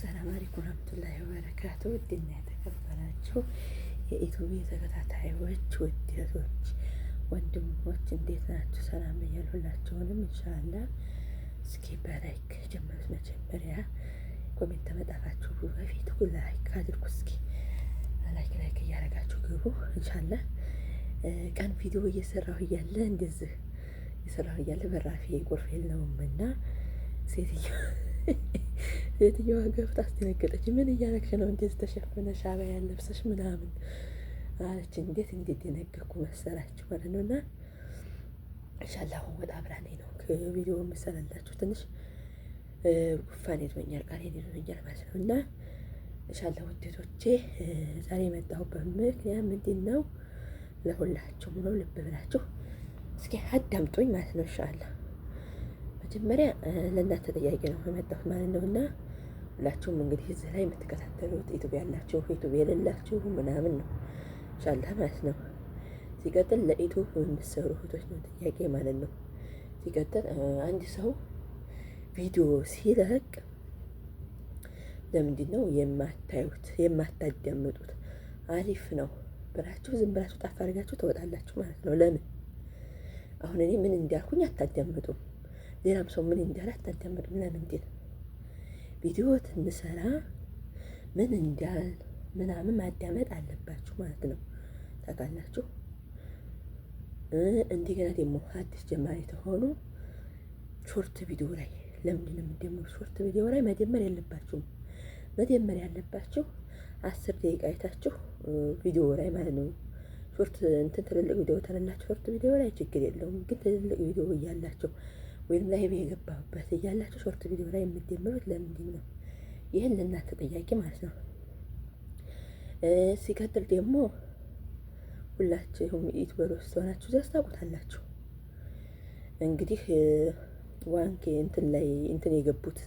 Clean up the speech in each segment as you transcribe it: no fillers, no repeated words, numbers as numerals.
አሰላም አለይኩም ወራህመቱላሂ ወበረካቱ። ውድና የተከበራችሁ የኢትዮቢ ተከታታዮች ውድ እህቶች ወንድሞች እንዴት ናችሁ? ሰላም እያልሁላችሁንም ኢንሻአላህ እስኪ በላይክ ጀምሩት። መጀመሪያ ኮሜንት መጣፋችሁ በፊት ላይክ አድርጉ። እስኪ ላይክ እያደረጋችሁ ግቡ ኢንሻአላህ። ቀን ቪዲዮ እየሰራሁ እያለ እንደዚህ እየሰራሁ እያለ በራፌ ቁልፍ የለውም እና ሴትዮዋ ገብታ አስደነገጠች። ምን እያረግሽ ነው እንደዚህ ተሸፍነሽ አበያ ለብሰሽ ምናምን አለች። እንዴት ደነገጥኩ መሰላችሁ ማለት ነው። እና ኢንሻአላህ ወጣ ብራኔ ነው ከቪዲዮ መሰላላችሁ ትንሽ ጉፋን ይዞኛል፣ ቃሌን ይዞኛል ማለት ነው። እና ኢንሻአላህ ውዴቶቼ ዛሬ የመጣሁበት ምክንያት ምንድን ነው? ለሁላችሁም ነው። ልብ ብላችሁ እስኪ አዳምጡኝ ማለት ነው ኢንሻአላህ። መጀመሪያ ለእናንተ ጥያቄ ነው የመጣሁት ማለት ነው። እና ሁላችሁም እንግዲህ እዚህ ላይ የምትከታተሉት ዩቲዩብ ያላችሁ ዩቲዩብ የሌላችሁ ምናምን ነው ኢንሻአላህ ማለት ነው። ሲቀጥል ለዩቲዩብ የምትሰሩ እህቶች ነው ጥያቄ ማለት ነው። ሲቀጥል አንድ ሰው ቪዲዮ ሲለቅ ለምንድን ነው የማታዩት የማታዳምጡት? አሪፍ ነው ብላችሁ ዝም ብላችሁ ጣፍ አድርጋችሁ ትወጣላችሁ ማለት ነው። ለምን አሁን እኔ ምን እንዳልኩኝ አታዳምጡም? ሌላም ሰው ምን እንዳለ አታዳምጡም? ለምንድን ቪዲዮ ትንሰራ ምን እንዳል ምናምን ማዳመጥ አለባችሁ ማለት ነው። ታውቃላችሁ። እንደገና ደግሞ አዲስ ጀማሪ ተሆኑ ሾርት ቪዲዮ ላይ ለምንድን ነው የምትጀምሩ? ሾርት ቪዲዮ ላይ መጀመር የለባችሁም። መጀመር ያለባችሁ 10 ደቂቃ አይታችሁ ቪዲዮ ላይ ማለት ነው። ሾርት እንትን ትልልቅ ቪዲዮ ተለላችሁ ሾርት ቪዲዮ ላይ ችግር የለውም። ግን ትልልቅ ቪዲዮ እያላችሁ ወይም ላይ የገባበት እያላችሁ ሾርት ቪዲዮ ላይ የምትጀምሩት ለምንድን ነው? ይህን ለእናንተ ጥያቄ ማለት ነው። ሲቀጥል ደግሞ ሁላችሁም ዩቲዩበር ውስጥ ሆናችሁ ዘስ ታውቁታላችሁ። እንግዲህ ዋንኬ እንትን ላይ እንትን የገቡት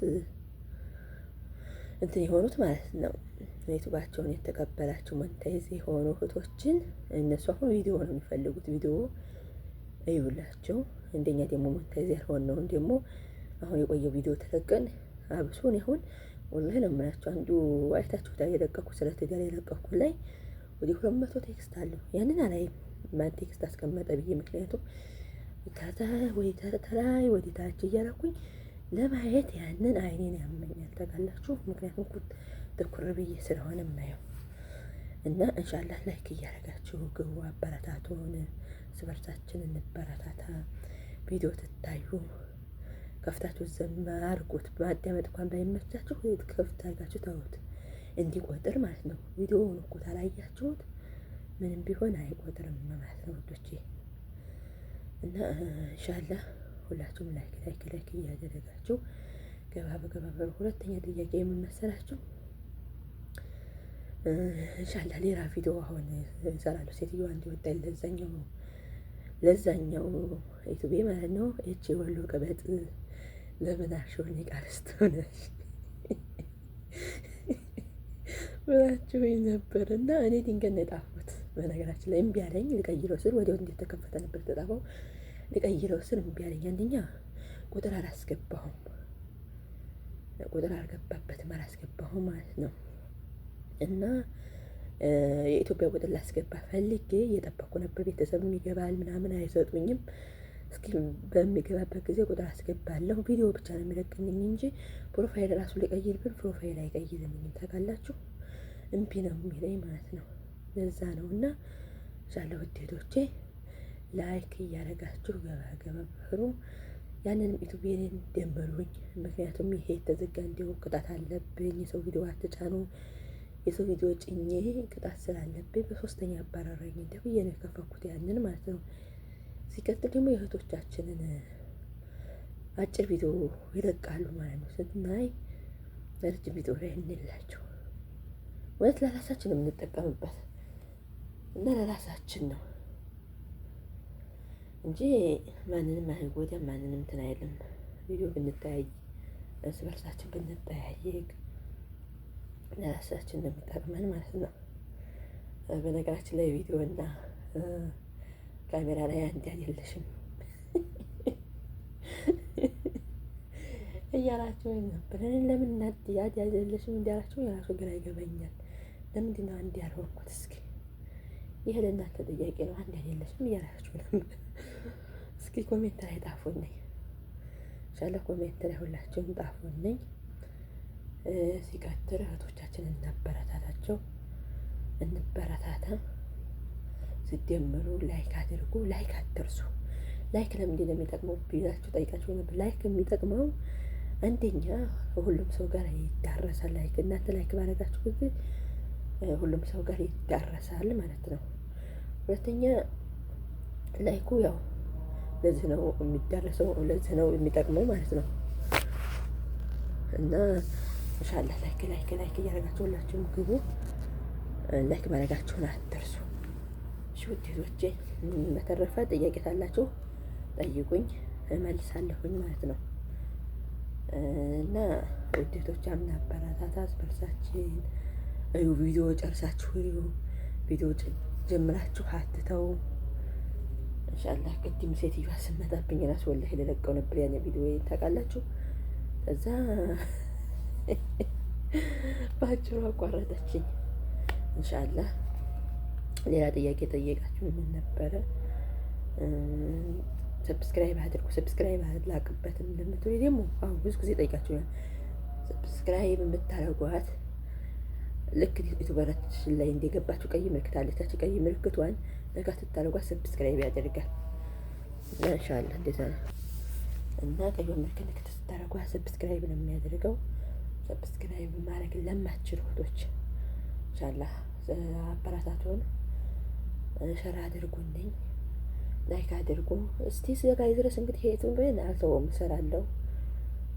እንትን የሆኑት ማለት ነው ዩቲዩባቸውን የተቀበላችሁ ሞኔታይዝ የሆኑ እህቶችን እነሱ አሁን ቪዲዮ ነው የሚፈልጉት። ቪዲዮ እዩላቸው። እንደኛ ደግሞ ሞኔታይዝ ያልሆነውን ደግሞ አሁን የቆየው ቪዲዮ ተለቀን አብሶን አሁን ወላሂ ነው የምላችሁ። አንዱ አይታችሁታል የለቀኩ ስለ ትዳር የለቀኩ ላይ ወደ 200 ቴክስት አለው። ያንን አላይም ማን ቴክስት አስቀመጠ ብዬ፣ ምክንያቱም ተላይ ወደ ታች እያላኩኝ ለማየት ያንን አይኔን ያመኛል ታውቃላችሁ። ምክንያቱም ትኩር ብዬ ስለሆነ የማየው እና ኢንሻአላህ ላይክ እያደረጋችሁ ግቡ፣ አበረታቱን። ስበርታችን እንበረታታ። ቪዲዮ ትታዩ ከፍታችሁ ዘማ አድርጉት። ማዳመጥ እንኳን ባይመቻችሁ ከፍታ አድርጋችሁ ተውት እንዲቆጥር ማለት ነው። ቪዲዮውን እኮ ታላያችሁት ምንም ቢሆን አይቆጥርም ማለት ነው ውዶቼ። እና ኢንሻአላህ ሁላችሁም ላይክ እያደረጋችሁ ገባ በገባ። ሁለተኛ ጥያቄ የምን መሰላችሁ? ኢንሻአላህ ሌላ ቪዲዮ አሁን እሰራለሁ። ሴትዮዋ እንዲወጣ ለዛኛው ዩቲዩብ ማለት ነው። እቺ ወሎ ቀበጥ ለምን አሽውኝ ቃልስት ሆነሽ ብላችሁኝ ነበር እና እኔ ድንገት ነው የጣፍኩት። በነገራችን ላይ እምቢ አለኝ። ልቀይረው ስል ወዲያው እንዴት ተከፈተ ነበር ተጣፋው። ልቀይረው ስል እምቢ አለኝ። አንደኛ ቁጥር አላስገባሁም፣ ቁጥር አልገባበትም፣ አላስገባሁም ማለት ነው። እና የኢትዮጵያ ቁጥር ላስገባ ፈልጌ እየጠበኩ ነበር። ቤተሰብ የሚገባል ምናምን አይሰጡኝም። እስኪ በሚገባበት ጊዜ ቁጥር አስገባለሁ። ቪዲዮ ብቻ ነው የሚለቅልኝ እንጂ ፕሮፋይል ራሱ ሊቀይር ብል ፕሮፋይል አይቀይርልኝም። ታውቃላችሁ፣ እምቢ ነው የሚለኝ ማለት ነው። ለዛ ነው። እና ሻለ ውዴቶቼ ላይክ እያደረጋችሁ ገባ ብሩ። ያንንም ዩቲዩብን ደምሩኝ። ምክንያቱም ይሄ የተዘጋ እንዲሁ ቅጣት አለብኝ። የሰው ቪዲዮ አትጫኑ፣ የሰው ቪዲዮ ጭኜ ቅጣት ስላለብኝ በሶስተኛ አባራራኝ እንደብዬ ነው የከፈኩት ያንን ማለት ነው። ሲቀጥል ደግሞ የእህቶቻችንን አጭር ቪዲዮ ይለቃሉ ማለት ነው። ስናይ ረጅም ቪዲዮ ላይ እንላቸው ወለት ለራሳችን ነው የምንጠቀምበት እና ለራሳችን ነው እንጂ ማንንም አይጎዳም፣ ማንንም እንትን አይልም። ቪዲዮ ብንተያይ እርስ በርሳችን ብንጠያየቅ ለራሳችን ነው የሚጠቅመን ማለት ነው። በነገራችን ላይ ቪዲዮ እና ካሜራ ላይ አንድ አይደለሽም። እያላችሁ ነበር። ለምን ያድ ያዘለሽም እንዲያላችሁ የራሱ ግራ ይገባኛል። ለምንድን ነው አንድ ያልሆንኩት? እስኪ ይህ ለእናንተ ጥያቄ ነው። አንድ አይደለሽም እያላችሁ ነበር። እስኪ ኮሜንት ላይ ጣፉልኝ። ኢንሻአላህ ኮሜንት ላይ ሁላችሁም ጣፉልኝ። ሲቀጥል እህቶቻችንን እናበረታታቸው፣ እንበረታታ። ሲደመሩ ላይክ አድርጉ። ላይክ አትርሱ። ላይክ ለምንድን ነው የሚጠቅመው ብላችሁ ጠይቃችሁ ነበር። ላይክ የሚጠቅመው አንደኛ ሁሉም ሰው ጋር ይዳረሳል። ላይክ እናንተ ላይክ ባደረጋችሁ ጊዜ ሁሉም ሰው ጋር ይዳረሳል ማለት ነው። ሁለተኛ ላይኩ ያው ለዚህ ነው የሚዳረሰው፣ ለዚህ ነው የሚጠቅመው ማለት ነው። እና ኢንሻአላህ ላይክ እያደረጋችሁ ሁላችሁም ግቡ። ላይክ ማድረጋችሁን አትርሱ። እሺ ውዴቶቼ፣ በተረፈ ጥያቄ ካላችሁ ጠይቁኝ እመልሳለሁኝ ማለት ነው። እና ውዴቶች አምና አበረታታት በርሳችን እዩ። ቪዲዮ ጨርሳችሁ እዩ። ቪዲዮ ጀምራችሁ አትተው። ኢንሻአላህ ቅድም ሴትዮዋ ስመጣብኝ ራሱ ወላሂ ለለቀው ነበር ያኔ ቪዲዮ ታውቃላችሁ። ከዛ ባጭሩ አቋረጠችኝ። ኢንሻአላህ ሌላ ጥያቄ ጠየቃችሁ ምን ነበረ? ሰብስክራይብ አድርጉ። ሰብስክራይብ አላቅበትም እንደምትሉ ደግሞ አሁን ብዙ ጊዜ ጠይቃችሁኛል። ሰብስክራይብ የምታረጓት ልክ ዩቲዩበራችን ላይ እንደገባችሁ ቀይ ምልክት አለች። ቀይ ምልክቷን ነካ ስታረጓት ሰብስክራይብ ያደርጋል። ኢንሻአላህ እንደዛ ነው። እና ቀይ ምልክት ስታረጓት ሰብስክራይብ ነው የሚያደርገው። ሰብስክራይብ ማድረግ ለማትችሉ እህቶች ኢንሻአላህ አበረታቱን። ሸር አድርጉልኝ፣ ላይክ አድርጉ። እስቲ ስጋይ ድረስ እንግዲህ ዩቲዩብን አልተወውም፣ እሰራለሁ።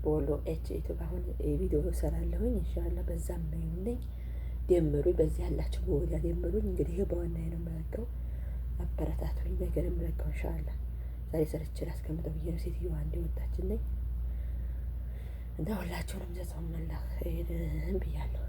በወሎ ዩቲዩብ አሁን ቪዲዮ እሰራለሁኝ ኢንሻአላህ። በዛም ይሁንልኝ፣ ደምሩኝ። በዚህ ያላችሁ በወዲያ ደምሩኝ። እንግዲህ በዋናዬ ነው የምለቀው። አበረታቱኝ። ነገር የምለቀው ኢንሻአላህ ዛሬ ሰርቼ ላስቀምጠው ብዬ ነው። ሴትዮዋ እንዲወጣችልኝ እና ሁላችሁንም ጀዛኩም አላህ ኸይር ብያለሁ።